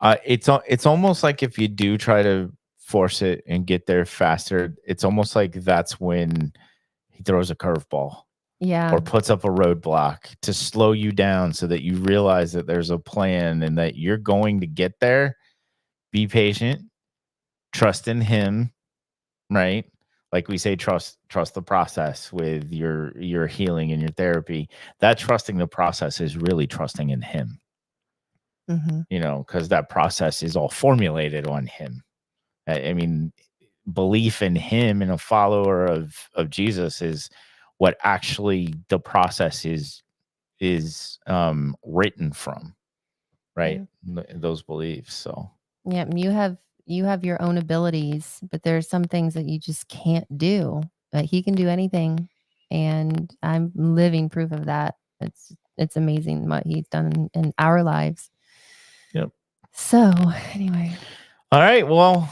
it's almost like if you do try to force it and get there faster, it's almost like that's when he throws a curveball. Yeah. Or puts up a roadblock to slow you down so that you realize that there's a plan and that you're going to get there. Be patient, trust in him, right? Like we say, trust the process with your healing and your therapy. That trusting the process is really trusting in him. Because that process is all formulated on him. I mean, belief in him and a follower of Jesus is what actually the process is written from, right? Those beliefs. So yeah, you have your own abilities, but there's some things that you just can't do. But he can do anything, and I'm living proof of that. It's amazing what he's done in our lives. Yep. So anyway, all right. Well,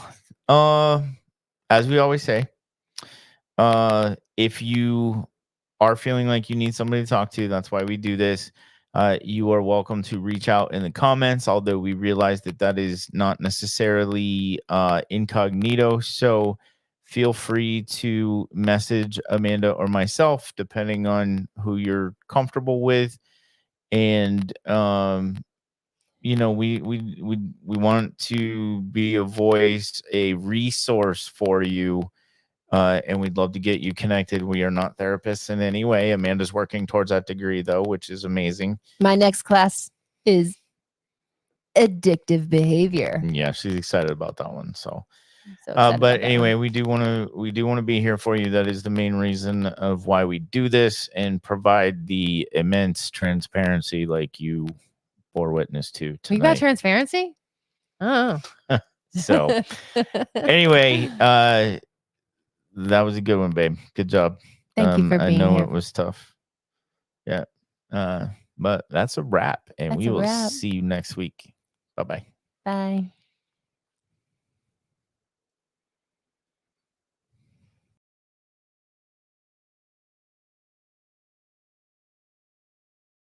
as we always say, if you are feeling like you need somebody to talk to, that's why we do this. You are welcome to reach out in the comments, although we realize that is not necessarily incognito. So feel free to message Amanda or myself, depending on who you're comfortable with. And we want to be a voice, a resource for you. And we'd love to get you connected. We are not therapists in any way. Amanda's working towards that degree, though, which is amazing. My next class is addictive behavior. Yeah, she's excited about that one. So but anyway, we do want to be here for you. That is the main reason of why we do this, and provide the immense transparency like you bore witness to tonight. You got transparency? Oh. So anyway, that was a good one, babe. Good job. Thank you for being here. I know it was tough. Yeah. But that's a wrap, and we will see you next week. Bye-bye. Bye.